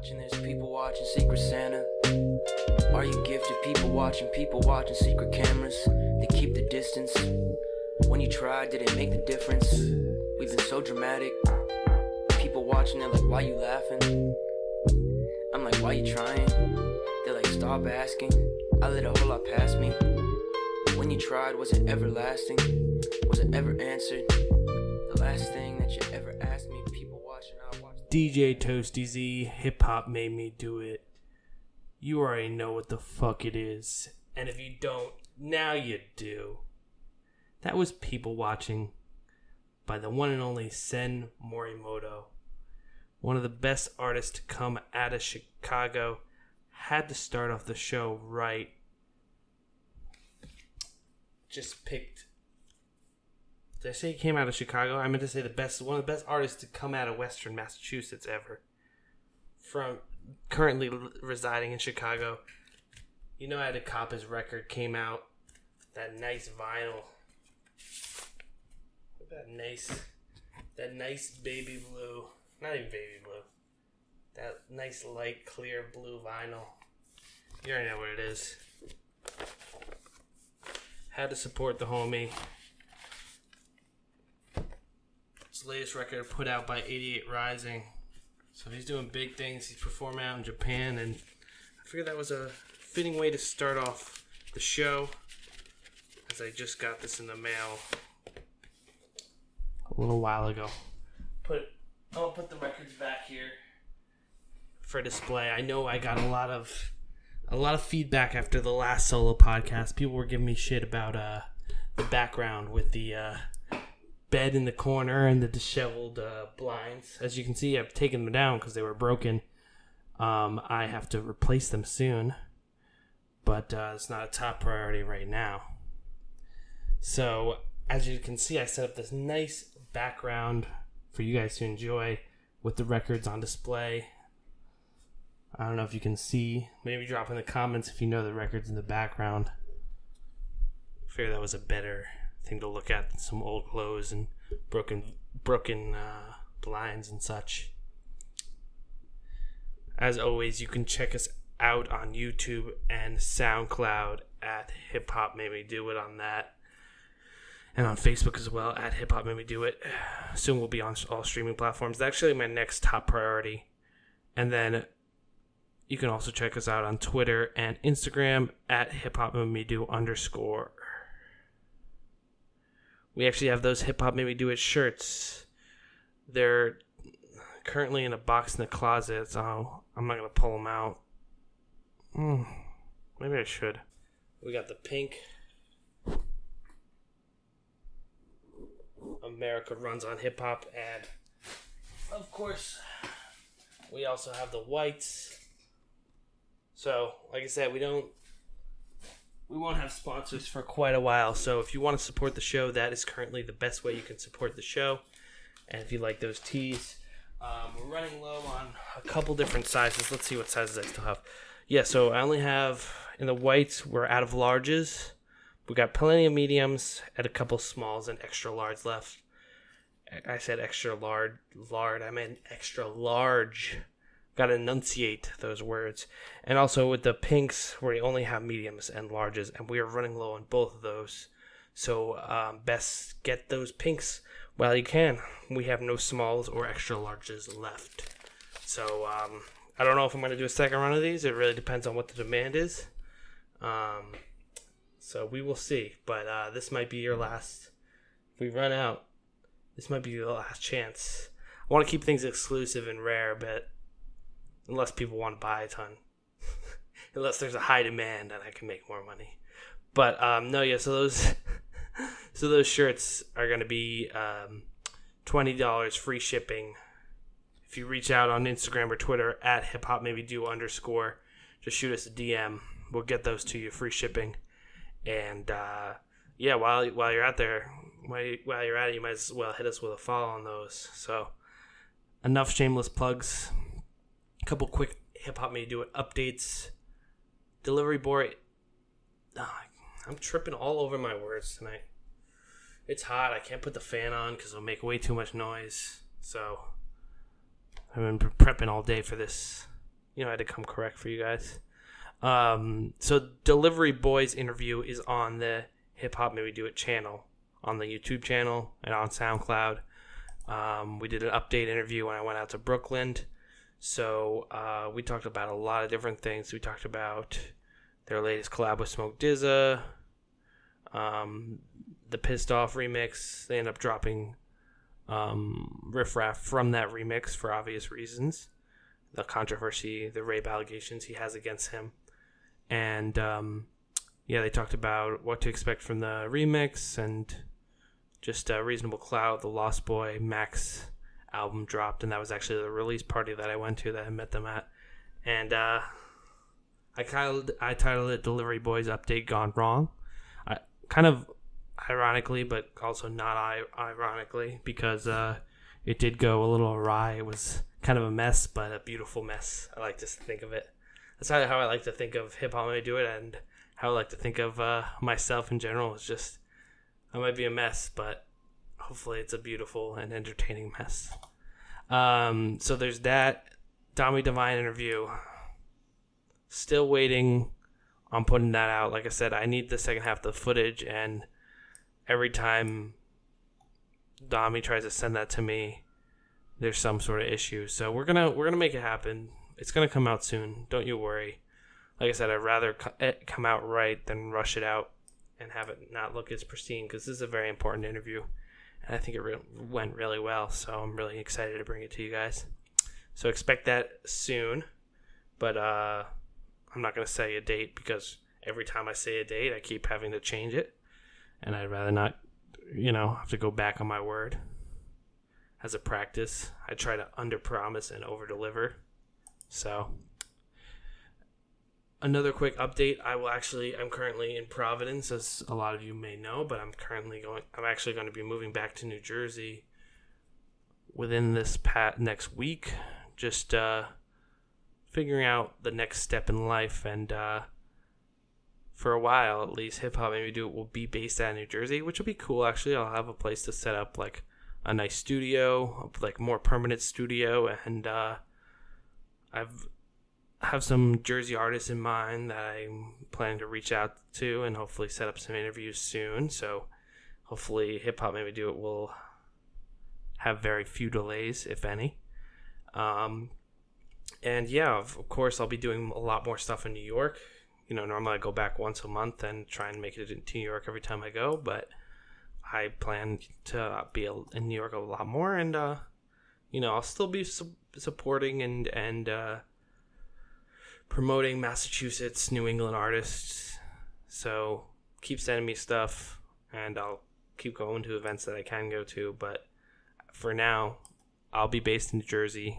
watching this, people watching Secret Santa. Are you gifted? People watching secret cameras. They keep the distance. When you tried, did it make the difference? We've been so dramatic. People watching, they're like, why you laughing? I'm like, why you trying? They're like, stop asking. I let a whole lot pass me. When you tried, was it everlasting? Was it ever answered? The last thing that you ever asked me, people watching, I watch. DJ Toasty Z, hip hop made me do it. You already know what the fuck it is. And if you don't, now you do. That was People Watching by the one and only Sen Morimoto. One of the best artists to come out of Chicago. Had to start off the show right. Just picked. Did I say he came out of Chicago? I meant to say one of the best artists to come out of Western Massachusetts ever. From currently residing in Chicago. You know, I had to cop his record, came out. That nice vinyl. That nice baby blue. Not even baby blue. That nice light clear blue vinyl. You already know what it is. Had to support the homie. His latest record put out by 88 Rising. So he's doing big things. He's performing out in Japan, and I figured that was a fitting way to start off the show, as I just got this in the mail a little while ago. I'll put the records back here for display. I know I got a lot of feedback after the last solo podcast. People were giving me shit about the background with the bed in the corner and the disheveled blinds. As you can see, I've taken them down because they were broken. I have to replace them soon, but it's not a top priority right now. So, as you can see, I set up this nice background for you guys to enjoy with the records on display. I don't know if you can see. Maybe drop in the comments if you know the records in the background. I figured that was a better thing to look at than some old clothes and broken blinds and such. As always, you can check us out on YouTube and SoundCloud at Hip Hop Made Me Do It on that. And on Facebook as well, at Hip Hop Made Me Do It. Soon we'll be on all streaming platforms. That's actually my next top priority. And then you can also check us out on Twitter and Instagram at Hip Hop Made Me Do _ We actually have those Hip Hop Made Me Do It shirts. They're currently in a box in the closet, so I'm not going to pull them out. Maybe I should. We got the pink America Runs on Hip Hop, and of course we also have the whites. So like I said, we won't have sponsors for quite a while, so if you want to support the show, that is currently the best way you can support the show. And if you like those tees, we're running low on a couple different sizes. Let's see what sizes I still have. Yeah, so I only have, in the whites, we're out of larges. We got plenty of mediums and a couple smalls and extra large left. I said extra large. I meant extra large. Got to enunciate those words. And also with the pinks, we only have mediums and larges, and we are running low on both of those. So best get those pinks while you can. We have no smalls or extra larges left. So I don't know if I'm going to do a second run of these. It really depends on what the demand is. So we will see. But this might be your last. If we run out, this might be your last chance. I want to keep things exclusive and rare, but unless people want to buy a ton. Unless there's a high demand and I can make more money. But no, yeah, so those shirts are going to be $20 free shipping. If you reach out on Instagram or Twitter at hiphopmaybedue _ just shoot us a DM. We'll get those to you, free shipping. And yeah, while you're out there, while you're at it, you might as well hit us with a follow on those. So enough shameless plugs. A couple quick Hip Hop Made Me Do It updates. Delivery boy. I'm tripping all over my words tonight. It's hot. I can't put the fan on because it'll make way too much noise. So I've been prepping all day for this I had to come correct for you guys. So Delivery Boy's interview is on the Hip Hop Maybe Do It channel, on the YouTube channel and on SoundCloud. We did an update interview when I went out to Brooklyn. So we talked about a lot of different things. We talked about their latest collab with Smoke DZA, the Pissed Off remix. They end up dropping Riff Raff from that remix for obvious reasons. The controversy, the rape allegations he has against him. And they talked about what to expect from the remix and just Reasonable Clout, the Lost Boy Max album dropped, and that was actually the release party that I went to that I met them at. And I titled it Delivery Boys Update Gone Wrong. Kind of ironically, but also not ironically, because it did go a little awry. It was kind of a mess, but a beautiful mess. I like to think of it. That's how I like to think of hip hop when I do it, and how I like to think of myself in general. It's just, I might be a mess, but hopefully it's a beautiful and entertaining mess. So there's that Dami Divine interview. Still waiting on putting that out. Like I said, I need the second half of the footage, and every time Dami tries to send that to me, there's some sort of issue. So we're gonna make it happen. It's gonna come out soon. Don't you worry. Like I said, I'd rather it come out right than rush it out and have it not look as pristine, because this is a very important interview, and I think it went really well. So I'm really excited to bring it to you guys. So expect that soon. But I'm not gonna say a date, because every time I say a date, I keep having to change it, and I'd rather not, have to go back on my word. As a practice, I try to under-promise and over-deliver. So, another quick update. I'm currently in Providence, as a lot of you may know, but I'm actually going to be moving back to New Jersey within this next week. Just figuring out the next step in life, and for a while at least, Hip Hop Maybe Do It will be based out of New Jersey, which will be cool. Actually, I'll have a place to set up like a nice studio, like more permanent studio, and I have some Jersey artists in mind that I'm planning to reach out to and hopefully set up some interviews soon. So hopefully Hip Hop Maybe Do It will have very few delays, if any. And yeah, of course, I'll be doing a lot more stuff in New York. Normally I go back once a month and try and make it into New York every time I go, but I plan to be in New York a lot more, and I'll still be supporting and promoting Massachusetts, New England artists. So keep sending me stuff, and I'll keep going to events that I can go to. But for now, I'll be based in New Jersey.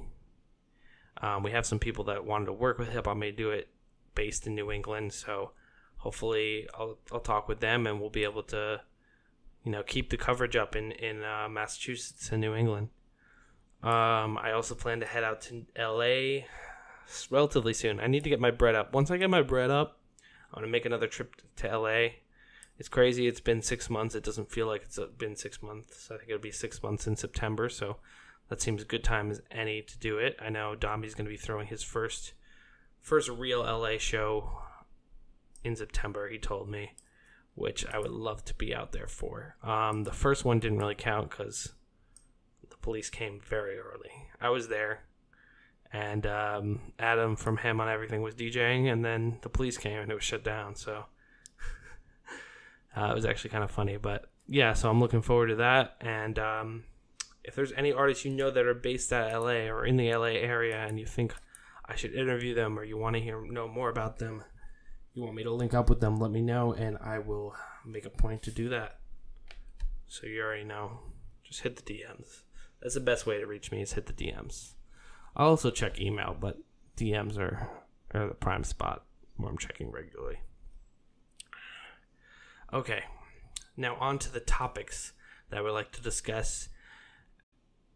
We have some people that wanted to work with Hip Hop May Do It based in New England, so hopefully I'll talk with them, and we'll be able to keep the coverage up in Massachusetts and New England. I also plan to head out to LA relatively soon. I need to get my bread up. Once I get my bread up, I'm going to make another trip to LA. It's crazy. It's been 6 months. It doesn't feel like it's been 6 months. I think it'll be 6 months in September, so that seems a good time as any to do it. I know Dami's going to be throwing his first real LA show in September, he told me, which I would love to be out there for. The first one didn't really count because the police came very early. I was there, and Adam from Him on Everything was DJing, and then the police came and it was shut down. So it was actually kind of funny. But yeah, so I'm looking forward to that. And if there's any artists that are based at LA or in the LA area, and you think I should interview them, or you want to know more about them, you want me to link up with them, let me know, and I will make a point to do that. So you already know. Just hit the DMs. That's the best way to reach me, is hit the DMs. I'll also check email, but DMs are the prime spot where I'm checking regularly. Okay, now on to the topics that I would like to discuss.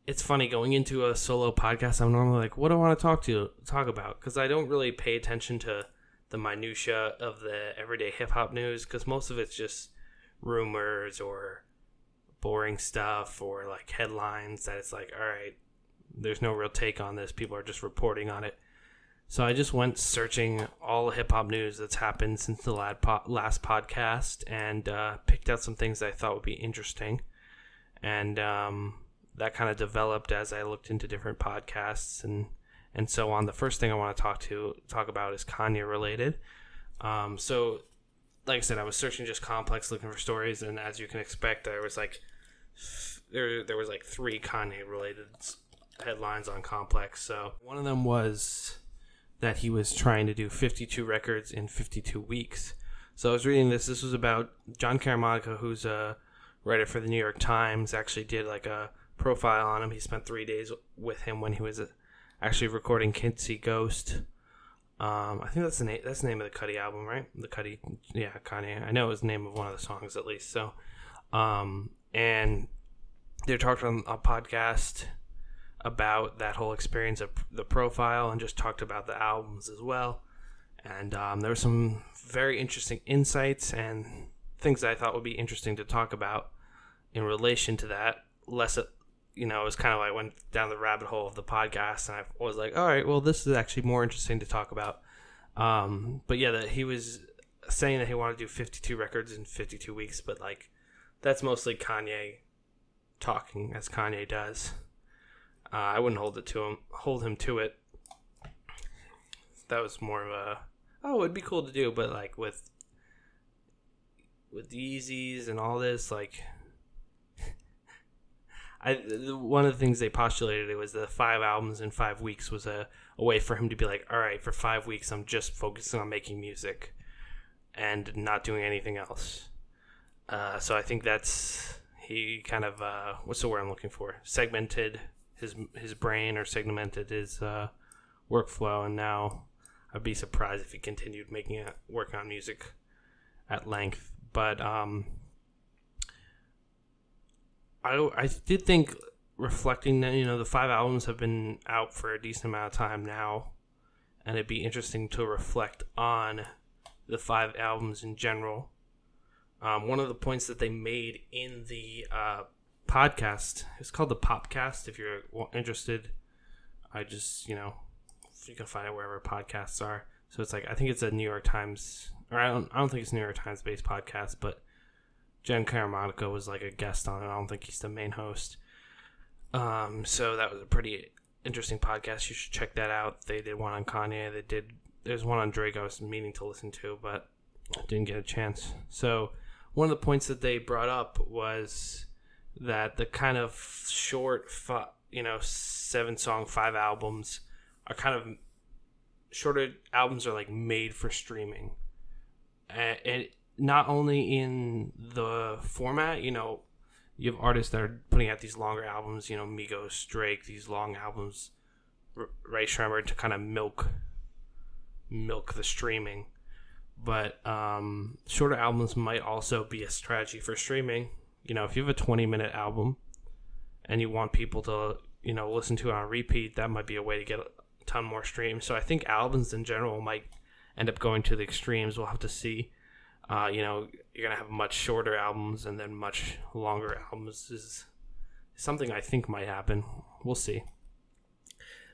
It's funny, going into a solo podcast, I'm normally like, what do I want to talk about? Because I don't really pay attention to the minutia of the everyday hip-hop news, because most of it's just rumors or boring stuff or like headlines that it's like, all right, there's no real take on this. People are just reporting on it. So I just went searching all the hip-hop news that's happened since the last podcast, and picked out some things that I thought would be interesting. And that kind of developed as I looked into different podcasts and so on. The first thing I want to talk about is Kanye related. So like I said, I was searching just Complex looking for stories, and as you can expect, there was like 3 Kanye related headlines on Complex. So one of them was that he was trying to do 52 records in 52 weeks. So I was reading this. This was about Jon Caramanica, who's a writer for the New York Times, actually did like a profile on him. He spent 3 days with him when he was actually recording Kitsy Ghost. I think that's the name of the Cudi album, right? The Cudi, yeah, Kanye. I know it was the name of one of the songs at least. So, and they talked on a podcast about that whole experience of the profile and just talked about the albums as well. And there were some very interesting insights and things that I thought would be interesting to talk about in relation to that. It was kind of like I went down the rabbit hole of the podcast, and I was like, all right, well, this is actually more interesting to talk about. But yeah, he was saying that he wanted to do 52 records in 52 weeks, but like that's mostly Kanye talking, as Kanye does. I wouldn't hold him to it. That was more of a, it'd be cool to do, but like with Yeezys and all this, like, one of the things they postulated, it was the 5 albums in 5 weeks was a way for him to be like, all right, for 5 weeks I'm just focusing on making music and not doing anything else. So I think he kind of, what's the word I'm looking for? Segmented his brain, or segmented his workflow, and now I'd be surprised if he continued working on music at length. But I did think, reflecting that, the 5 albums have been out for a decent amount of time now, and it'd be interesting to reflect on the 5 albums in general. One of the points that they made in the podcast, it's called the Popcast. If you're interested, I just, you can find it wherever podcasts are. So it's like, I think it's a New York Times, or I don't think it's a New York Times based podcast, but Jon Caramanica was like a guest on it. I don't think he's the main host. So that was a pretty interesting podcast. You should check that out. They did one on Kanye. There's one on Drake I was meaning to listen to, but I didn't get a chance. So one of the points that they brought up was that the kind of short, 7-song, 5 albums are kind of shorter albums are like made for streaming. And not only in the format, you have artists that are putting out these longer albums, Migos, Drake, these long albums, Ray Shremmer, to kind of milk the streaming. But shorter albums might also be a strategy for streaming. If you have a 20-minute album and you want people to, listen to it on repeat, that might be a way to get a ton more streams. So I think albums in general might end up going to the extremes. We'll have to see. You're going to have much shorter albums and then much longer albums is something I think might happen. We'll see.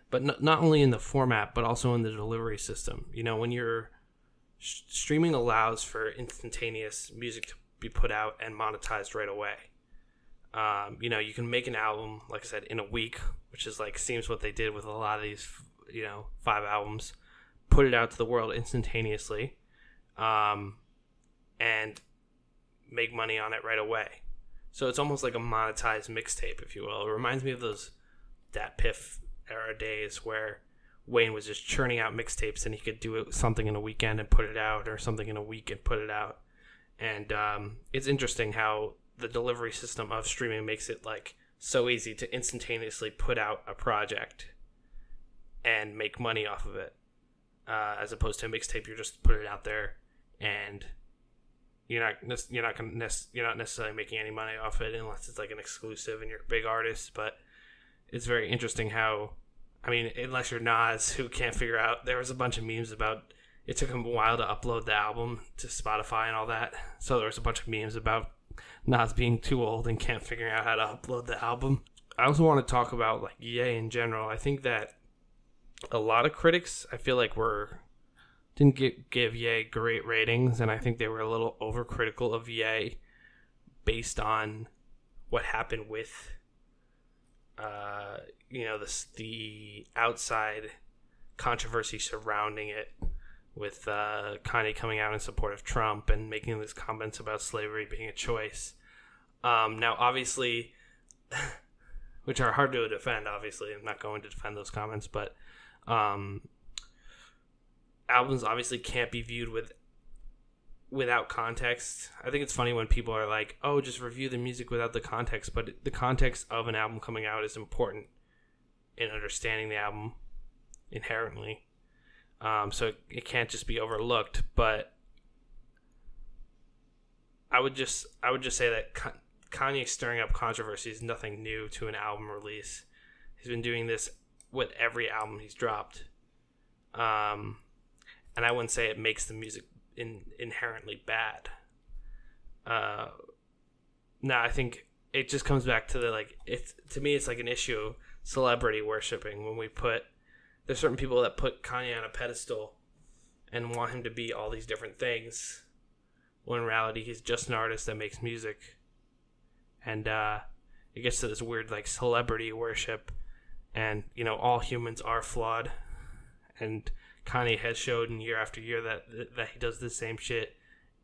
But not only in the format, but also in the delivery system. When you're streaming allows for instantaneous music to be put out and monetized right away. You can make an album, like I said, in a week, which is like seems what they did with a lot of these, 5 albums, put it out to the world instantaneously, and make money on it right away. So it's almost like a monetized mixtape, if you will. It reminds me of those Dat Piff era days where Wayne was just churning out mixtapes and he could do something in a weekend and put it out, or something in a week and put it out. And it's interesting how the delivery system of streaming makes it like so easy to instantaneously put out a project and make money off of it, as opposed to a mixtape. You just put it out there and you're not necessarily making any money off it unless it's like an exclusive and you're a big artist. But it's very interesting how, unless you're Nas, who can't figure out, there was a bunch of memes about it took him a while to upload the album to Spotify and all that. So there was a bunch of memes about Nas being too old and can't figure out how to upload the album. I also want to talk about like Ye in general. I think that a lot of critics, I feel like, didn't give Ye great ratings, and I think they were a little overcritical of Ye based on what happened with, the outside controversy surrounding it, with Kanye coming out in support of Trump and making these comments about slavery being a choice. Now, obviously, which are hard to defend, obviously. I'm not going to defend those comments, but albums obviously can't be viewed without context. I think it's funny when people are like, oh, just review the music without the context, but the context of an album coming out is important in understanding the album inherently. So it can't just be overlooked, but I would just say that Kanye stirring up controversy is nothing new to an album release. He's been doing this with every album he's dropped. And I wouldn't say it makes the music inherently bad. No, I think it just comes back to to me, it's like an issue of celebrity worshiping. When there's certain people that put Kanye on a pedestal and want him to be all these different things, when in reality he's just an artist that makes music. And it gets to this weird celebrity worship, and all humans are flawed, and Kanye has shown year after year that he does the same shit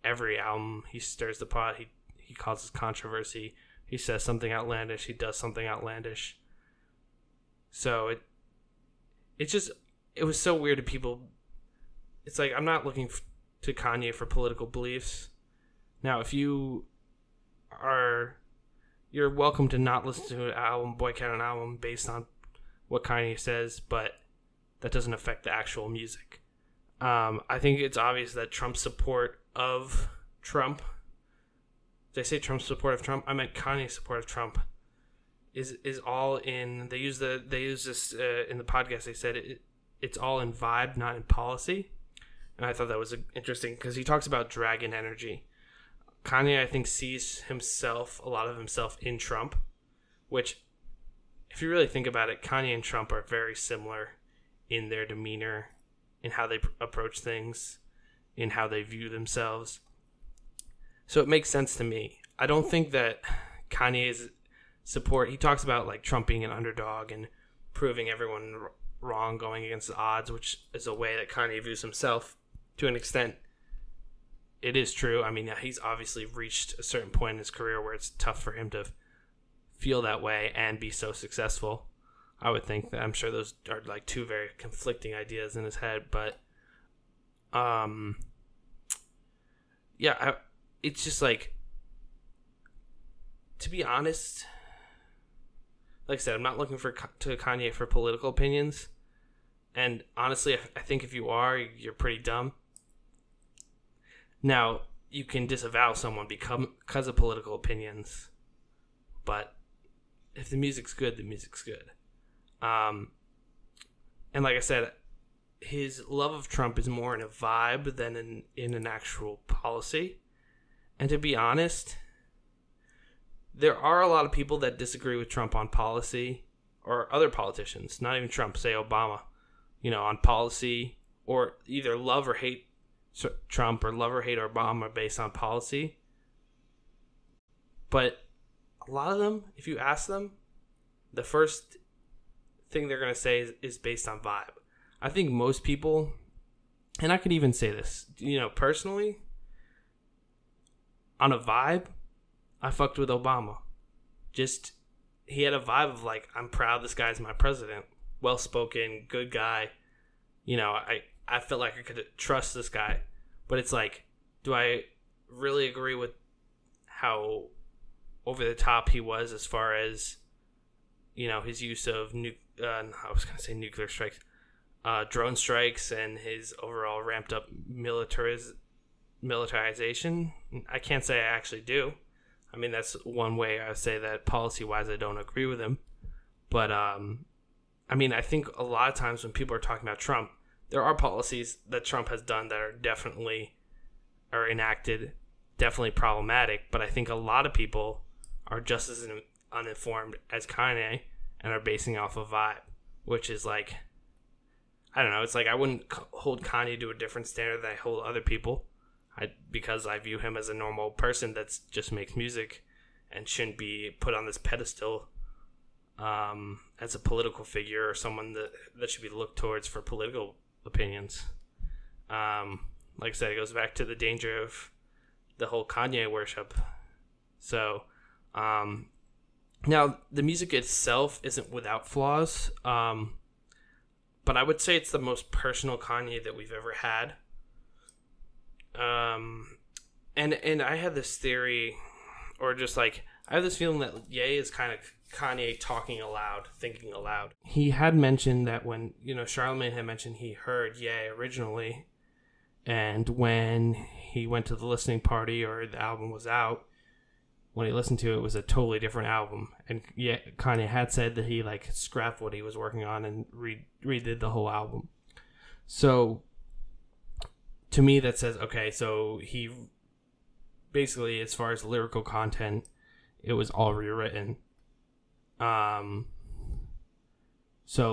every album. He stirs the pot, he causes controversy, he says something outlandish, he does something outlandish. So it was so weird to people. It's like, I'm not looking to Kanye for political beliefs. Now, if you're welcome to not listen to an album, boycott an album based on what Kanye says, but that doesn't affect the actual music. I think it's obvious that Trump's support of Trump, did I say Trump's support of Trump? I meant Kanye's support of Trump is all in, they use this in the podcast. They said it's all in vibe, not in policy. And I thought that was interesting because he talks about dragon energy. Kanye, I think, sees a lot of himself in Trump, which, if you really think about it, Kanye and Trump are very similar in their demeanor, in how they approach things, in how they view themselves. So it makes sense to me. I don't think that Kanye's support, he talks about Trump being an underdog and proving everyone wrong, going against the odds, which is a way that Kanye views himself to an extent. It is true. I mean, he's obviously reached a certain point in his career where it's tough for him to feel that way and be so successful. I would think that, I'm sure those are two very conflicting ideas in his head, but it's just to be honest, like I said, I'm not looking to Kanye for political opinions, and honestly, I think if you are, you're pretty dumb. Now, you can disavow someone because of political opinions, but if the music's good, the music's good. And like I said, his love of Trump is more in a vibe than in an actual policy. And to be honest, there are a lot of people that disagree with Trump on policy, or other politicians, not even Trump, say Obama, on policy, or either love or hate Trump or love or hate Obama based on policy. But a lot of them, if you ask them, the first thing they're going to say is based on vibe. I think most people, and I could even say this, personally, on a vibe, I fucked with Obama. Just, he had a vibe of I'm proud this guy's my president. Well-spoken, good guy. I felt like I could trust this guy. But it's do I really agree with how over the top he was as far as, his use of nuclear strikes, drone strikes, and his overall ramped up militarization? I can't say I actually do. I mean, that's one way I would say that policy-wise I don't agree with him. But, I think a lot of times when people are talking about Trump, there are policies that Trump has done that are enacted, definitely problematic, but I think a lot of people are just as uninformed as Kanye and are basing off of vibe, which is I don't know. It's like I wouldn't hold Kanye to a different standard than I hold other people, because I view him as a normal person that just makes music and shouldn't be put on this pedestal as a political figure or someone that should be looked towards for political opinions. Like I said, it goes back to the danger of the whole Kanye worship. So, now the music itself isn't without flaws, but I would say it's the most personal Kanye that we've ever had. And I have this theory, or just like, I have this feeling that Ye is kind of Kanye talking aloud, thinking aloud. He had mentioned that when, Charlamagne had mentioned he heard Ye originally, and when he went to the listening party or the album was out, when he listened to it, it was a totally different album. And Kanye had said that he scrapped what he was working on and redid the whole album. So to me, that says, okay, so he basically, as far as lyrical content, it was all rewritten. So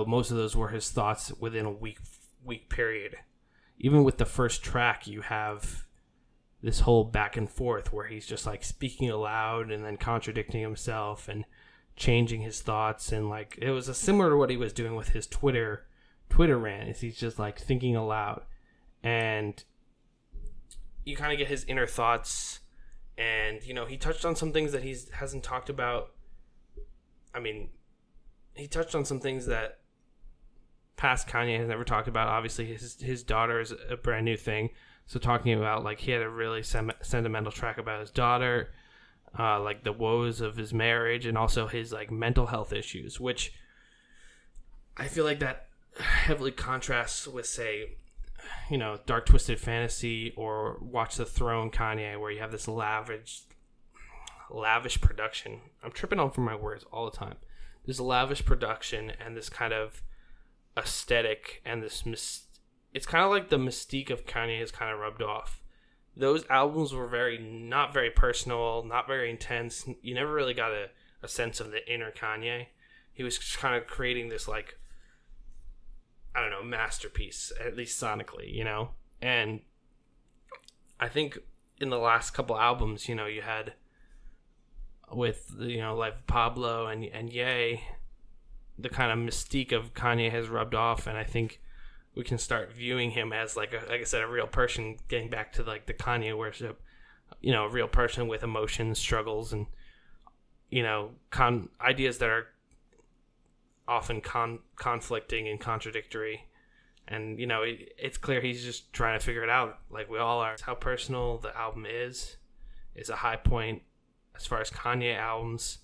most of those were his thoughts within a week period. Even with the first track, you have this whole back and forth where he's just speaking aloud and then contradicting himself and changing his thoughts, and it was similar to what he was doing with his Twitter rant. Is he's just thinking aloud, and you kind of get his inner thoughts. And he touched on some things that he hasn't talked about. I mean, he touched on some things that past Kanye has never talked about. Obviously, his daughter is a brand new thing. So talking about he had a really sentimental track about his daughter, the woes of his marriage, and also his mental health issues, which I feel that heavily contrasts with, say, Dark Twisted Fantasy or Watch the Throne Kanye, where you have this lavish production. I'm tripping on from my words all the time. This lavish production and this kind of aesthetic and this it's kind of like the mystique of Kanye has kind of rubbed off. Those albums were not very personal, not very intense. You never really got a sense of the inner Kanye. He was just kind of creating this I don't know, masterpiece, at least sonically, And I think in the last couple albums, you had with, Life of Pablo and Ye, the kind of mystique of Kanye has rubbed off, and I think we can start viewing him as like I said, a real person, getting back to the Kanye worship, a real person with emotions, struggles, and ideas that are often conflicting and contradictory. And it's clear he's just trying to figure it out, like we all are. How personal the album is a high point as far as Kanye albums.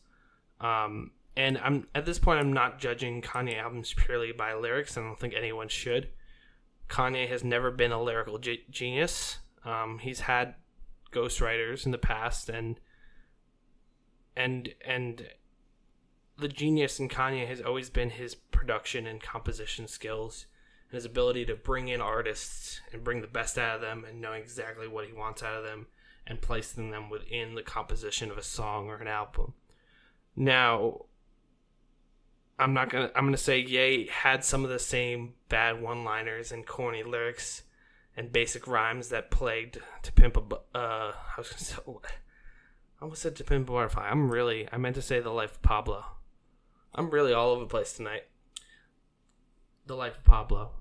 And I'm at this point, I'm not judging Kanye albums purely by lyrics. I don't think anyone should. Kanye has never been a lyrical genius. He's had ghostwriters in the past, and the genius in Kanye has always been his production and composition skills, and his ability to bring in artists and bring the best out of them, and know exactly what he wants out of them, and placing them within the composition of a song or an album. Now, I'm gonna say Ye had some of the same bad one-liners and corny lyrics and basic rhymes that plagued To Pimp a I almost said To Pimp a Butterfly. I meant to say The Life of Pablo. I'm really all over the place tonight. The Life of Pablo.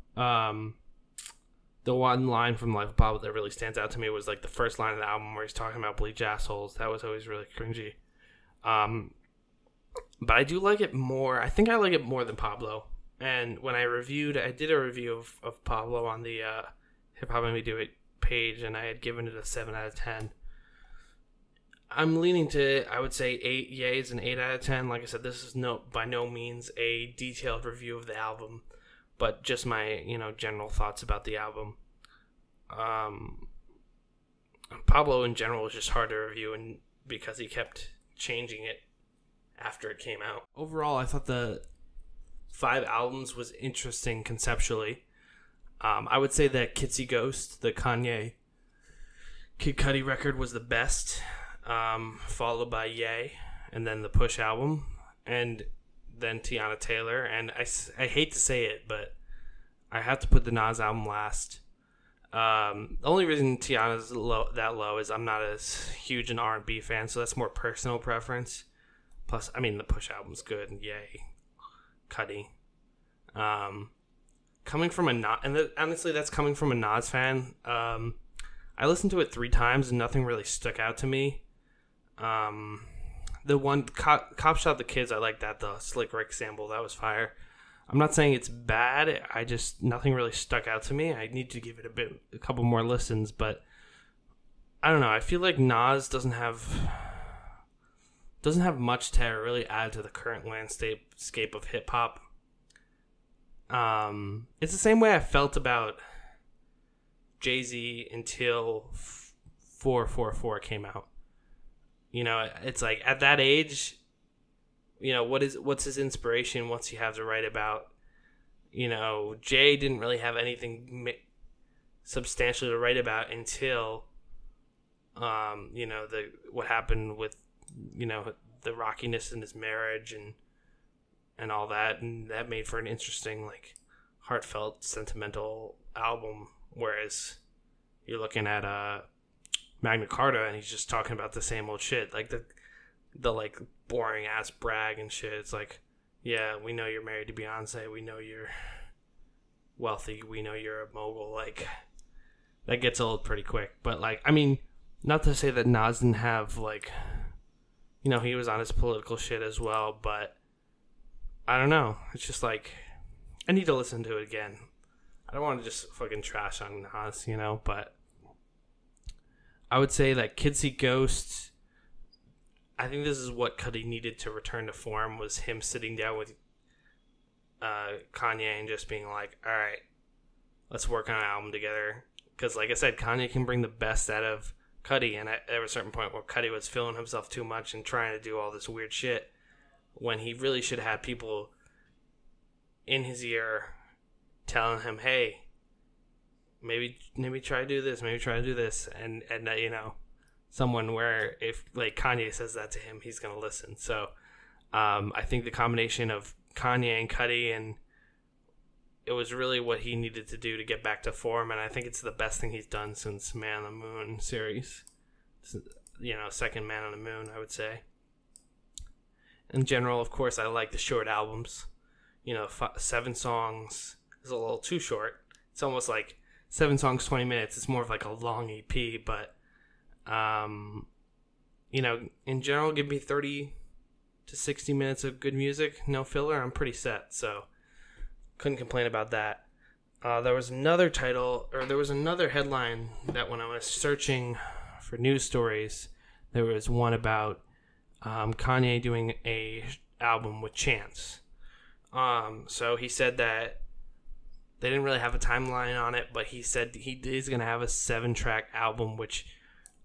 The one line from Life of Pablo that really stands out to me was the first line of the album where he's talking about bleach assholes. That was always really cringy. But I do like it more. I think I like it more than Pablo. And when I did a review of Pablo on the Hip Hop Made Me Do It page, and I had given it a 7 out of 10. I'm leaning to, I would say, 8. Ye is an 8 out of 10. Like I said, this is by no means a detailed review of the album, but just my, general thoughts about the album. Pablo in general is just hard to review, and because he kept changing it after it came out. Overall, I thought the 5 albums was interesting conceptually. I would say that Kitsy Ghost, the Kanye Kid Cudi record, was the best, followed by Ye, and then the Push album, and then Tiana Taylor. And I hate to say it, but I have to put the Nas album last. The only reason Tiana's that low is I'm not as huge an R&B fan, so that's more personal preference. Plus, I mean, the Push album's good, and yay, Cudi. Coming from a Nas, and honestly, that's coming from a Nas fan. I listened to it 3 times, and nothing really stuck out to me. The one Cop Shot the Kids, I like that. The Slick Rick sample, that was fire. I'm not saying it's bad. Nothing really stuck out to me. I need to give it a couple more listens, but I don't know. I feel like Nas doesn't have much to really add to the current landscape of hip hop. It's the same way I felt about Jay-Z until 444 came out. You know, it's like at that age, you know, what's his inspiration? What's he have to write about? You know, Jay didn't really have anything substantial to write about until, you know, what happened with, you know, the rockiness in his marriage and all that, and that made for an interesting, like, heartfelt, sentimental album. Whereas you're looking at Magna Carta, and he's just talking about the same old shit, like the like boring ass brag and shit. It's like, yeah, we know you're married to Beyonce, we know you're wealthy, we know you're a mogul. Like, that gets old pretty quick. But, like, I mean, not to say that Nas didn't have, like, you know, he was on his political shit as well, but I don't know. It's just like, I need to listen to it again. I don't want to just fucking trash on Nas, you know, but I would say that Kids See Ghosts, I think this is what Cudi needed to return to form, was him sitting down with Kanye and just being like, all right, let's work on an album together. Because, like I said, Kanye can bring the best out of Cudi, and there was a certain point where Cudi was feeling himself too much and trying to do all this weird shit when he really should have had people in his ear telling him, hey, maybe try to do this, maybe try to do this, and you know, someone where if, like, Kanye says that to him, he's gonna listen. So I think the combination of Kanye and Cudi, and it was really what he needed to do to get back to form, and I think it's the best thing he's done since Man on the Moon series. You know, second Man on the Moon, I would say. In general, of course, I like the short albums. You know, 7 songs is a little too short. It's almost like 7 songs, 20 minutes. It's more of like a long EP, but, you know, in general, give me 30 to 60 minutes of good music, no filler. I'm pretty set, so couldn't complain about that. There was another headline that when I was searching for news stories, there was one about Kanye doing a album with Chance. So he said that they didn't really have a timeline on it, but he said he is going to have a 7-track album, which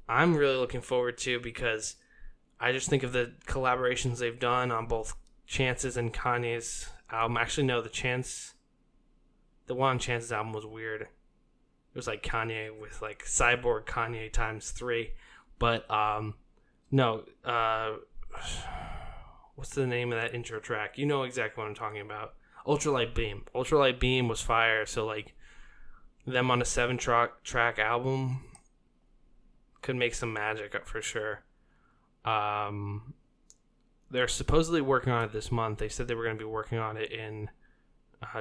I'm really looking forward to, because I just think of the collaborations they've done on both Chance's and Kanye's album. Actually, no, the one on Chance's album was weird. It was like Kanye with like Cyborg Kanye times 3. But, no, what's the name of that intro track? You know exactly what I'm talking about. Ultralight Beam. Ultralight Beam was fire, so, like, them on a 7-track album could make some magic up for sure. They're supposedly working on it this month. They said they were going to be working on it in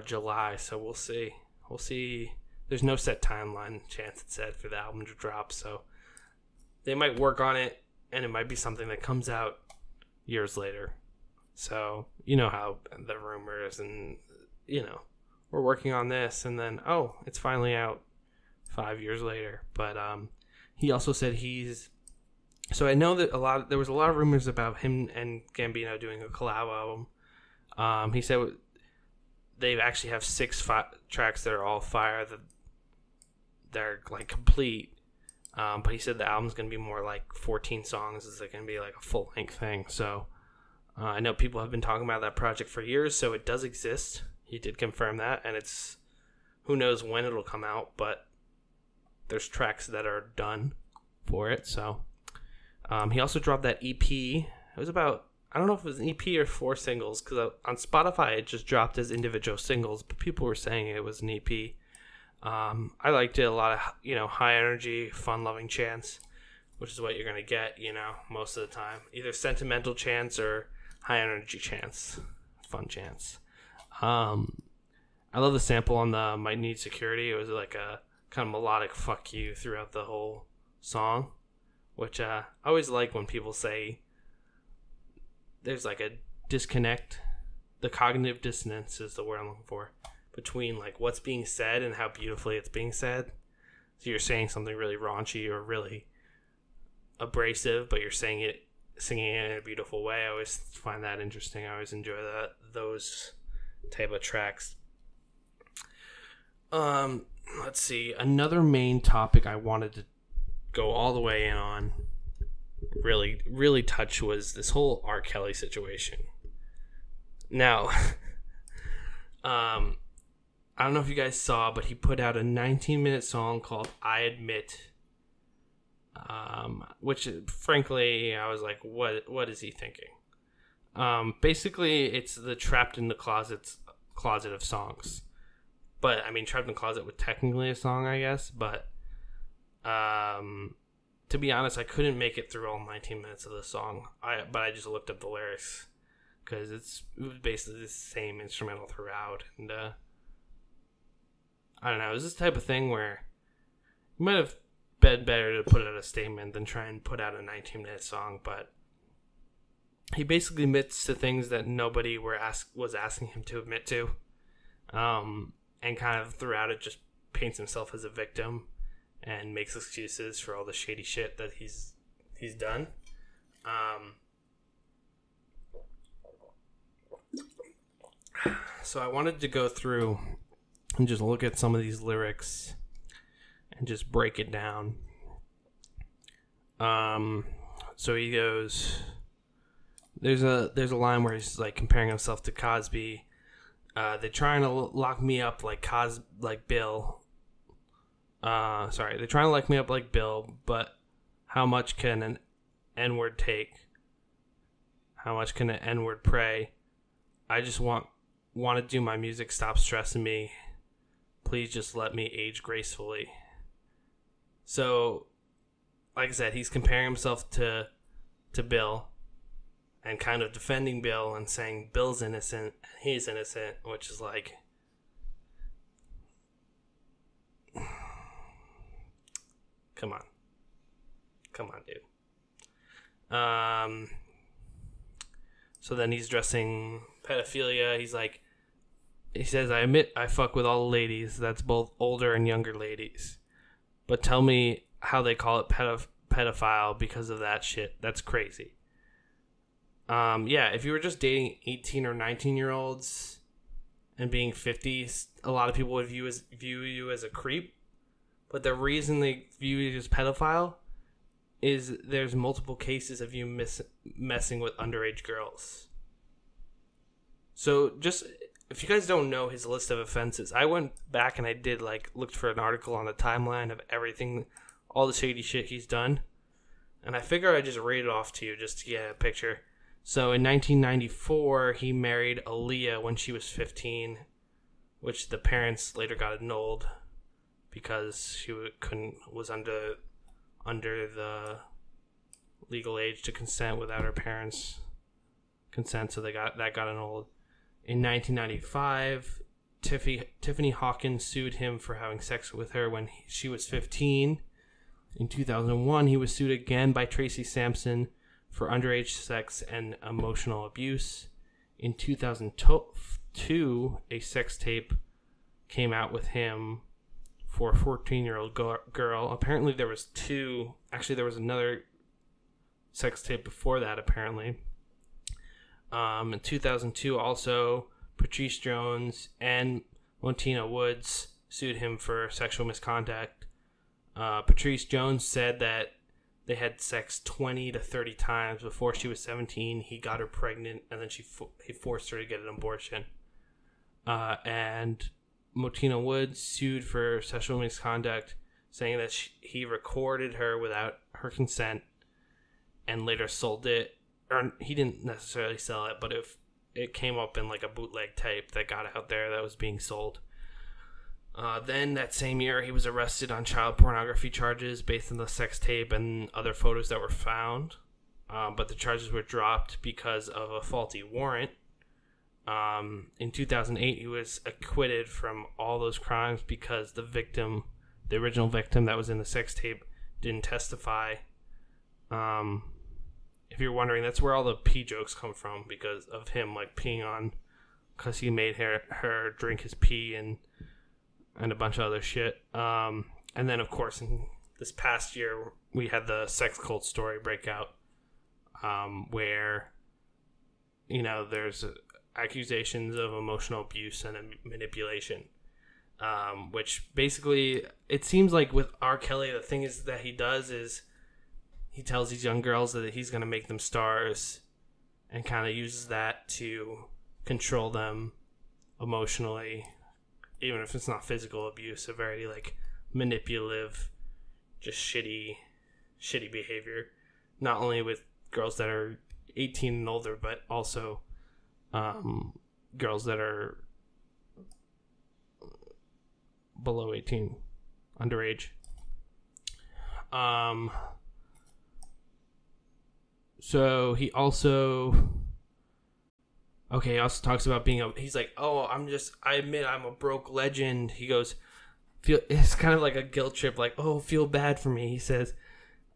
July, so we'll see. We'll see. There's no set timeline, Chance had said, for the album to drop, so they might work on it, and it might be something that comes out years later. So, you know how the rumors and, you know, we're working on this, and then, oh, it's finally out 5 years later. But he also said so I know that there was a lot of rumors about him and Gambino doing a collab album. He said they actually have 6 tracks that are all fire, that they're, like, complete. But he said the album's going to be more like 14 songs. It's going to be like a full-length thing. So I know people have been talking about that project for years, so it does exist. He did confirm that, and it's, who knows when it'll come out, but there's tracks that are done for it. So he also dropped that EP. It was about, I don't know if it was an EP or 4 singles, because on Spotify it just dropped as individual singles, but people were saying it was an EP. I liked it. A lot of, high energy, fun-loving chants, which is what you're going to get, most of the time. Either sentimental chants or high energy chants, fun chants. I love the sample on the Might Need Security. It was like a kind of melodic fuck you throughout the whole song, which I always like when people say there's like a disconnect. The cognitive dissonance is the word I'm looking for, between like what's being said and how beautifully it's being said. So you're saying something really raunchy or really abrasive, but you're singing it in a beautiful way. I always find that interesting. I always enjoy those type of tracks. Let's see. Another main topic I wanted to go all the way in on, really, really touch, was this whole R. Kelly situation. Now, I don't know if you guys saw, but he put out a 19-minute song called I Admit, which, frankly, I was like, what is he thinking? Basically, it's the Trapped in the closet of songs. But, I mean, Trapped in the Closet was technically a song, I guess, but to be honest, I couldn't make it through all 19 minutes of the song, but I just looked up the lyrics, because it was basically the same instrumental throughout, and I don't know, it was this type of thing where you might have been better to put out a statement than try and put out a 19-minute song, but he basically admits to things that nobody was asking him to admit to, and kind of throughout it just paints himself as a victim and makes excuses for all the shady shit that he's done. So I wanted to go through and just look at some of these lyrics and just break it down. So he goes, there's a line where he's like comparing himself to Cosby. They're trying to lock me up like Bill. They're trying to lock me up like Bill, but how much can an N-word take? How much can an N-word pray? I just want to do my music, stop stressing me. Please just let me age gracefully. So, like I said, he's comparing himself to Bill and kind of defending Bill and saying Bill's innocent and he's innocent, which is like, come on, dude. So then he's addressing pedophilia. He says, I admit I fuck with all the ladies. That's both older and younger ladies. But tell me how they call it pedophile because of that shit. That's crazy. Yeah, if you were just dating 18 or 19-year-olds and being 50, a lot of people would view you as a creep. But the reason they view you as pedophile is there's multiple cases of you messing with underage girls. So just, if you guys don't know his list of offenses, I went back and I did looked for an article on the timeline of everything, all the shady shit he's done. And I figure I'd just read it off to you just to get a picture. So in 1994, he married Aaliyah when she was 15, which the parents later got annulled because she was under the legal age to consent without her parents' consent, so that got annulled. In 1995, Tiffany Hawkins sued him for having sex with her when she was 15. In 2001, he was sued again by Tracy Sampson for underage sex and emotional abuse. In 2002, a sex tape came out with him for a 14-year-old girl. Apparently there was two. Actually, there was another sex tape before that, apparently. In 2002, also, Patrice Jones and Montina Woods sued him for sexual misconduct. Patrice Jones said that they had sex 20 to 30 times before she was 17. He got her pregnant, and then he forced her to get an abortion. And Montina Woods sued for sexual misconduct, saying that he recorded her without her consent and later sold it or he didn't necessarily sell it, but if it came up in like a bootleg tape that got out there that was being sold. Then that same year, he was arrested on child pornography charges based on the sex tape and other photos that were found. But the charges were dropped because of a faulty warrant. In 2008, he was acquitted from all those crimes because the original victim that was in the sex tape, didn't testify. If you're wondering, that's where all the pee jokes come from, because of him like peeing on, because he made her drink his pee and a bunch of other shit. And then of course in this past year we had the sex cult story breakout, where there's accusations of emotional abuse and manipulation, which basically it seems like with R. Kelly, the thing is that he does is he tells these young girls that he's going to make them stars and kind of uses that to control them emotionally, even if it's not physical abuse, a very like manipulative, just shitty behavior, not only with girls that are 18 and older, but also girls that are below 18, underage. So he also talks about he's like, I admit I'm a broke legend. He goes, it's kind of like a guilt trip, like, feel bad for me. He says,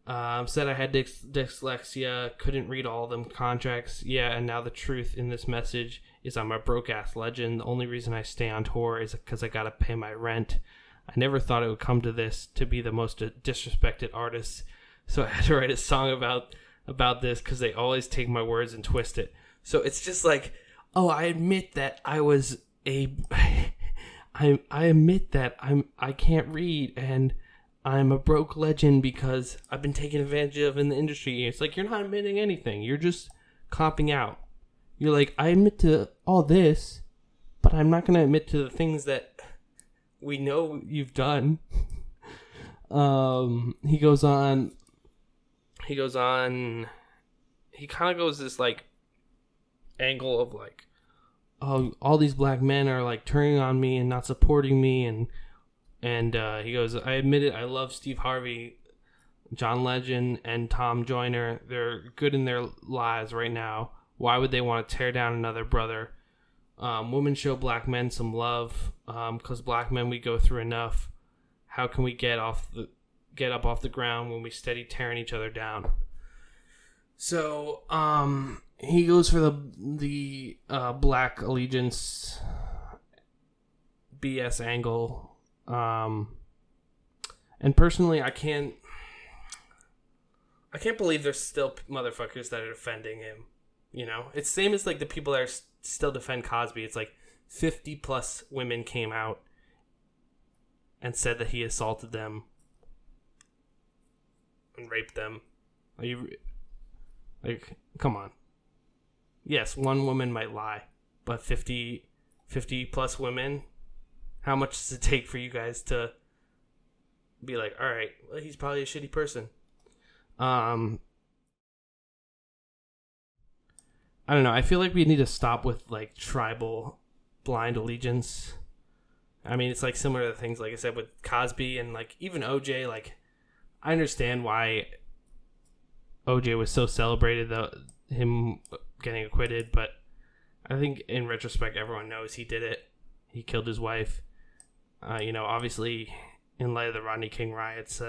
said I had dyslexia, couldn't read all them contracts. Yeah, and now the truth in this message is I'm a broke-ass legend. The only reason I stay on tour is because I gotta pay my rent. I never thought it would come to this, to be the most disrespected artist. So I had to write a song about this because they always take my words and twist it. So it's just like, I admit that I admit that I can't read and I'm a broke legend because I've been taken advantage of in the industry. It's like, you're not admitting anything. You're just copping out. You're like, I admit to all this, but I'm not going to admit to the things that we know you've done. He goes on, he kind of goes this like angle of like, all these black men are like turning on me and not supporting me, and he goes, I admit it, I love Steve Harvey, John Legend, and Tom Joyner. They're good in their lives right now. Why would they want to tear down another brother? Women show black men some love, because black men, we go through enough. How can we get up off the ground when we steady tearing each other down? So he goes for the black allegiance BS angle, and personally, I can't believe there's still motherfuckers that are defending him. It's same as like the people that are still defend Cosby. It's like 50 plus women came out and said that he assaulted them and raped them. Are you like, come on? Yes, one woman might lie, but 50 plus women, how much does it take for you guys to be like, all right, well, he's probably a shitty person? I don't know. I feel like we need to stop with like tribal blind allegiance. I mean, it's like similar to things like I said with Cosby and like even OJ. Like, I understand why OJ was so celebrated, him getting acquitted, but I think in retrospect, everyone knows he did it. He killed his wife. Obviously, in light of the Rodney King riots,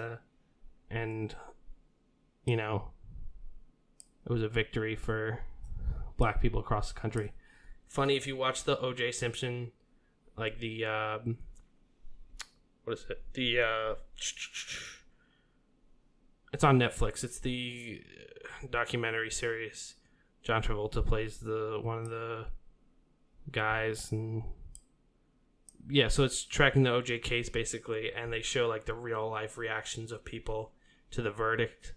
and it was a victory for black people across the country. Funny, if you watch the O.J. Simpson, like the what is it? It's on Netflix. It's the documentary series. John Travolta plays one of the guys, and yeah, so it's tracking the O.J. case basically, and they show like the real life reactions of people to the verdict,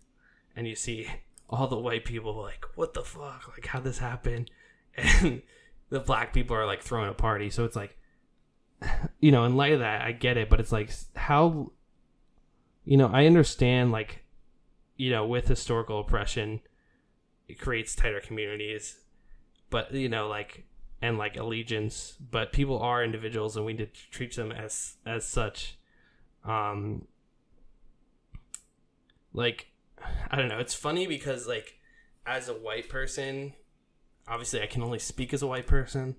and you see all the white people like, what the fuck? Like, how'd this happen? And the black people are like throwing a party. So it's like, in light of that, I get it, but it's like, how, I understand like, with historical oppression, it creates tighter communities, but and like allegiance. But people are individuals, and we need to treat them as such. Like, I don't know. It's funny because like, as a white person, obviously I can only speak as a white person.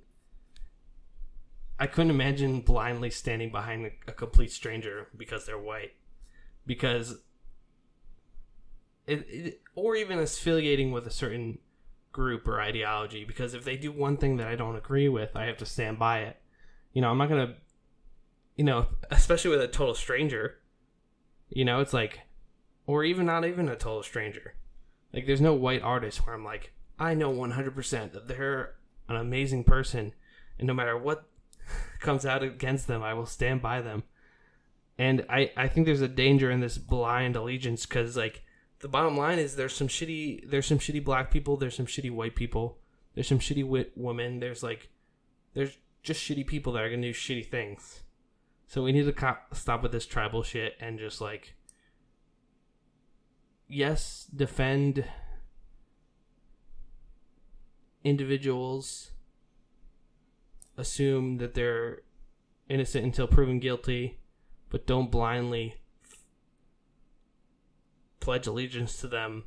I couldn't imagine blindly standing behind a complete stranger because they're white. Because or even affiliating with a certain group or ideology. Because if they do one thing that I don't agree with, I have to stand by it. I'm not going to, especially with a total stranger, it's like, or even not even a total stranger. Like, there's no white artist where I'm like, I know 100% that they're an amazing person, and no matter what comes out against them, I will stand by them. And I think there's a danger in this blind allegiance, because like, the bottom line is there's some shitty black people, there's some shitty white people, there's some shitty women, there's just shitty people that are gonna do shitty things. So we need to stop with this tribal shit and just like, yes, defend individuals, assume that they're innocent until proven guilty, but don't blindly pledge allegiance to them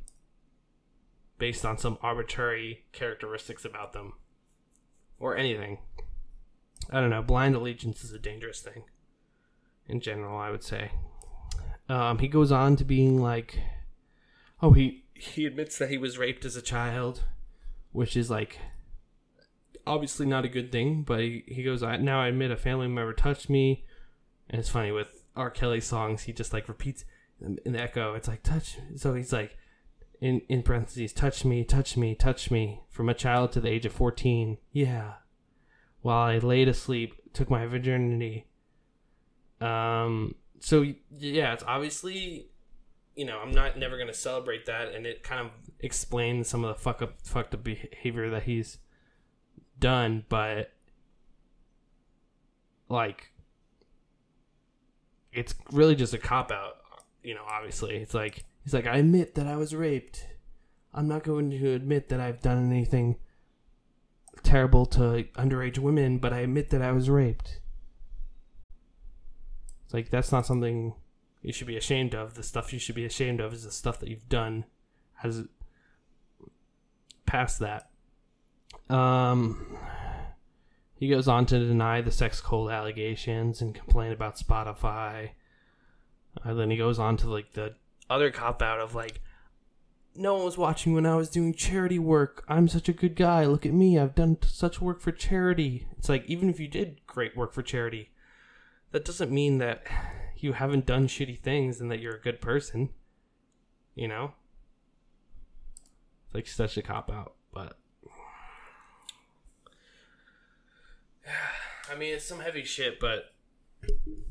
based on some arbitrary characteristics about them or anything. I don't know. Blind allegiance is a dangerous thing in general, I would say. He goes on to being like, oh, he admits that he was raped as a child, which is like obviously not a good thing, but he goes, now I admit a family member touched me. And it's funny with R. Kelly songs, he just like repeats in the echo, it's like touch. So he's like, in parentheses, touch me, touch me, touch me, from a child to the age of 14. Yeah. While I laid asleep, took my virginity. So yeah, it's obviously, I'm never going to celebrate that. And it kind of explains some of the fucked up behavior that he's done. But like, it's really just a cop-out, obviously. It's like, he's like, I admit that I was raped. I'm not going to admit that I've done anything terrible to underage women, but I admit that I was raped. It's like, that's not something you should be ashamed of. The stuff you should be ashamed of is the stuff that you've done as past that. He goes on to deny the sex cult allegations and complain about Spotify. Then he goes on to like the other cop out of like, no one was watching when I was doing charity work. I'm such a good guy. Look at me. I've done such work for charity. It's like, even if you did great work for charity, that doesn't mean that you haven't done shitty things and that you're a good person. It's like such a cop out, but I mean, it's some heavy shit, but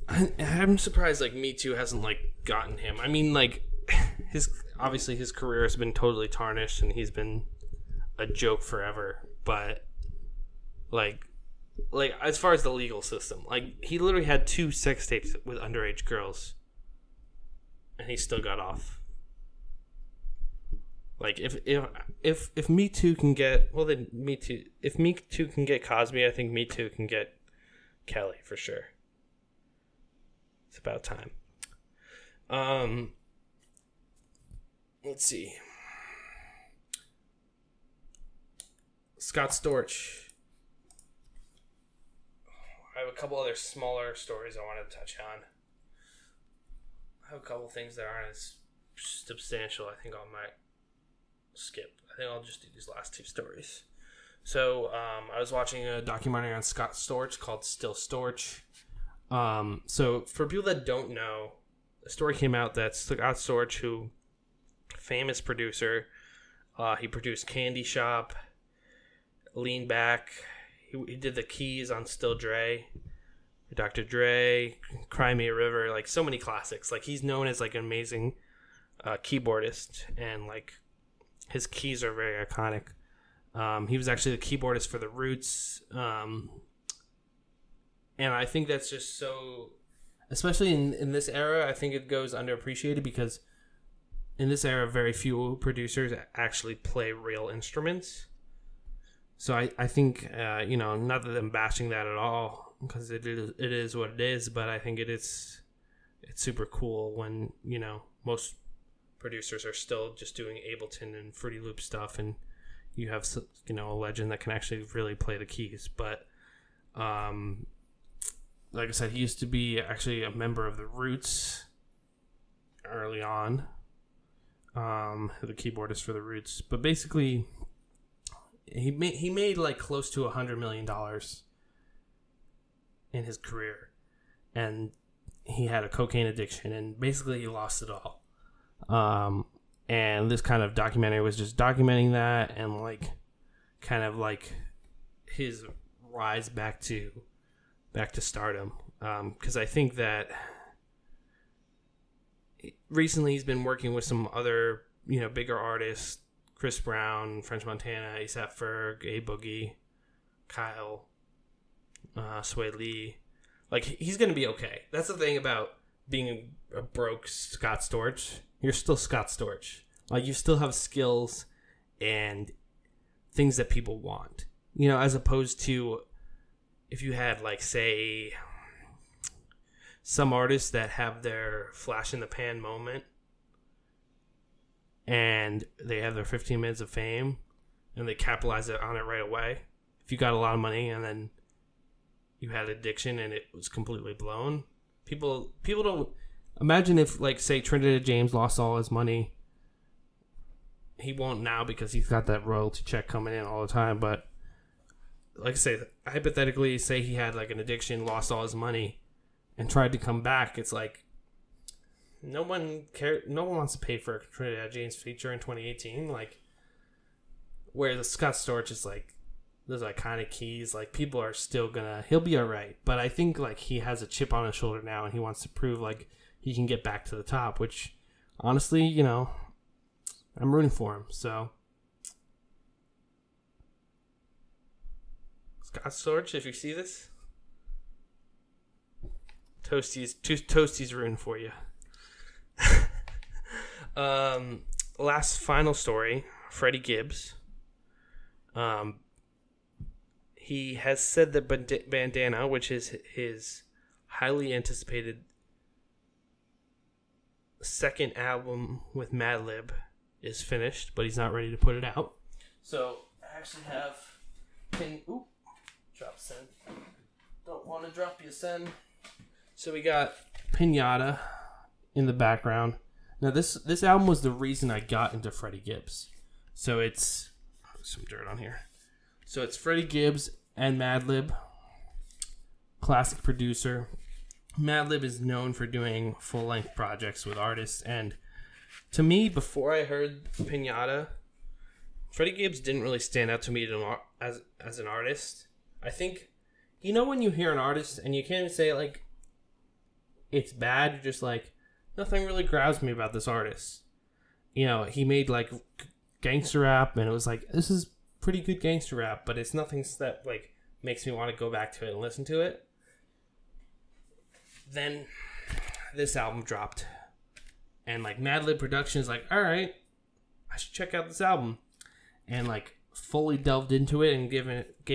I'm surprised like Me Too hasn't like gotten him. I mean, like, his career has been totally tarnished and he's been a joke forever, but like as far as the legal system, like, he literally had 2 sex tapes with underage girls and he still got off. Like, if Me Too can get, well, then Me Too, if Me Too can get Cosby, I think Me Too can get Kelly for sure. It's about time. Let's see. Scott Storch. I have a couple other smaller stories I want to touch on. I have a couple things that aren't as substantial. I think I might skip. I think I'll just do these last 2 stories. So, I was watching a documentary on Scott Storch called Still Storch. So, for people that don't know, a story came out that Scott Storch, who, famous producer, he produced Candy Shop, Lean Back, he did the keys on Still Dre, Dr. Dre, Cry Me a River, like so many classics. Like, he's known as like an amazing keyboardist, and like his keys are very iconic. He was actually the keyboardist for The Roots, and I think that's just so, especially in this era, I think it goes underappreciated because in this era, very few producers actually play real instruments. So I think, not that I'm bashing that at all, because it is what it is, but I think it's super cool when, most producers are still just doing Ableton and Fruity Loop stuff, and you have, a legend that can actually really play the keys. But, like I said, he used to be actually a member of the Roots early on, the keyboardist for the Roots. But basically, he made like close to $100 million in his career, and he had a cocaine addiction, and basically he lost it all. And this kind of documentary was just documenting that, and like kind of like his rise back to stardom. Because I think that recently he's been working with some other bigger artists: Chris Brown, French Montana, A$AP Ferg, A Boogie, Kyle, Sway Lee. Like, he's gonna be okay. That's the thing about being a broke Scott Storch. You're still Scott Storch. Like, you still have skills and things that people want. As opposed to if you had, like, say, some artists that have their flash in the pan moment and they have their 15 minutes of fame and they capitalize on it right away. If you got a lot of money and then you had addiction and it was completely blown, people don't imagine if, like, say, Trinidad James lost all his money. He won't now because he's got that royalty check coming in all the time. But like I say, hypothetically, say he had like an addiction, lost all his money, and tried to come back. It's like no one wants to pay for a Trinidad James feature in 2018. Like, where the Scott Storch is like those iconic keys. Like, people are still he'll be all right. But I think like he has a chip on his shoulder now, and he wants to prove like he can get back to the top. Which, honestly, I'm rooting for him. So, Scott Storch, if you see this, Toasty's rooting for you. Last final story, Freddie Gibbs. He has said that Bandana, which is his highly anticipated second album with Madlib, is finished, but he's not ready to put it out. So I actually have drop send. Don't want to drop you a send. So we got Pinata in the background. Now this album was the reason I got into Freddie Gibbs. So it's some dirt on here. So it's Freddie Gibbs and Madlib, classic producer. Madlib is known for doing full-length projects with artists, and to me, before I heard Pinata, Freddie Gibbs didn't really stand out to me as an artist. I think, when you hear an artist and you can't even say like it's bad, you're just like, nothing really grabs me about this artist. He made like gangster rap, and it was like, this is pretty good gangster rap, but it's nothing that like makes me want to go back to it and listen to it. Then this album dropped, and like Madlib Productions, like, all right, I should check out this album, and like fully delved into it and gave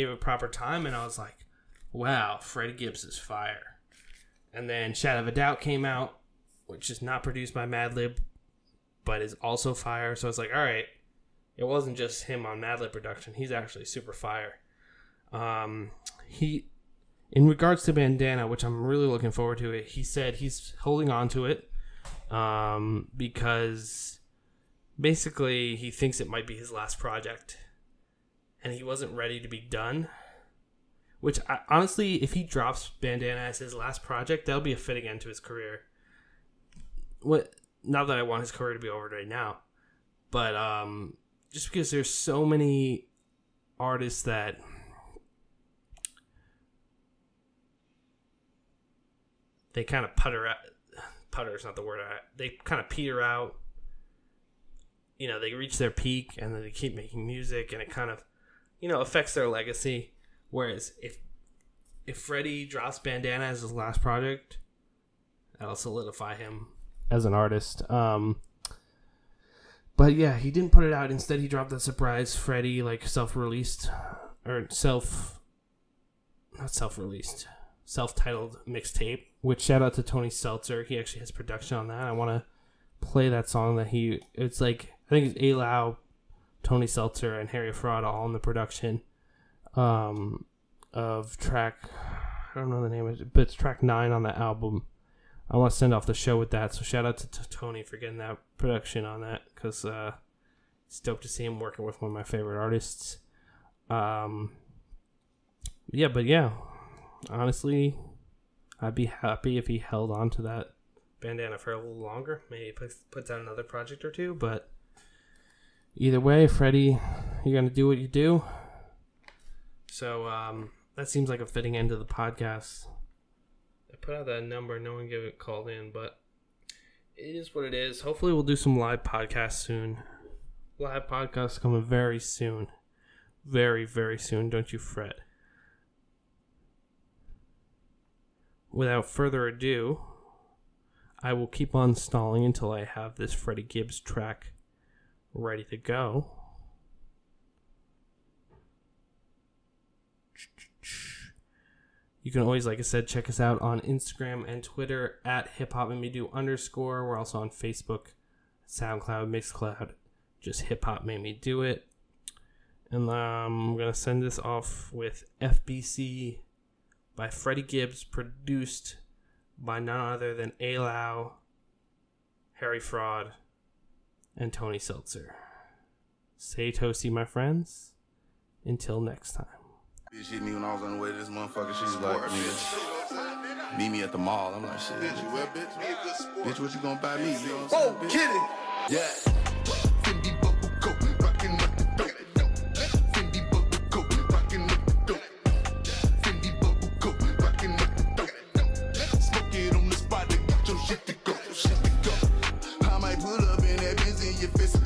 it proper time, and I was like, wow, Freddie Gibbs is fire. And then Shadow of a Doubt came out, which is not produced by Madlib, but is also fire. So it's like, all right, it wasn't just him on Madlib production. He's actually super fire. In regards to Bandana, which I'm really looking forward to it, he said he's holding on to it because basically he thinks it might be his last project, and he wasn't ready to be done. Which, honestly, if he drops Bandana as his last project, that'll be a fitting end to his career. Not that I want his career to be over right now, but just because there's so many artists that they kind of putter is not the word. They kind of peter out. They reach their peak and then they keep making music, and it kind of, affects their legacy. Whereas if Freddie drops Bandana as his last project, that'll solidify him as an artist. But yeah, he didn't put it out. Instead, he dropped a surprise Freddie, like, self-released, or not self-released, self-titled mixtape, which shout out to Tony Seltzer. He actually has production on that. I want to play that song that it's like, I think it's A-Low, Tony Seltzer, and Harry Fraud all in the production of track, I don't know the name of it, but it's track 9 on the album. I want to send off the show with that, so shout out to Tony for getting that production on that, because it's dope to see him working with one of my favorite artists. Honestly, I'd be happy if he held on to that bandana for a little longer. Maybe puts out another project or two, but either way, Freddie, you're going to do what you do. So that seems like a fitting end to the podcast. I put out that number, no one called in, but it is what it is. Hopefully we'll do some live podcasts soon. Live podcasts coming very soon. Very, very soon. Don't you fret. Without further ado, I will keep on stalling until I have this Freddie Gibbs track ready to go. You can always, like I said, check us out on Instagram and Twitter at HipHopMadeMeDo_. We're also on Facebook, SoundCloud, Mixcloud. Just Hip Hop Made Me Do It. And I'm going to send this off with FBC by Freddie Gibbs, produced by none other than A-Low, Harry Fraud, and Tony Seltzer. Stay toasty, my friends. Until next time. Bitch hit me when I was on the way to this motherfucker. She's like, nigga, meet me at the mall. I'm like, shit. Bitch, you what, bitch? Bitch, what you gonna buy me? You know what I'm saying, bitch? Kitty. Yeah. Fendi bubble coat, rockin' up the dope. Fendi bubble coat, rockin' up the dope. Fendi bubble coat, rockin' up the dope. Smoke it on the spot to get your shit to go. I might pull up in that Benz in your face.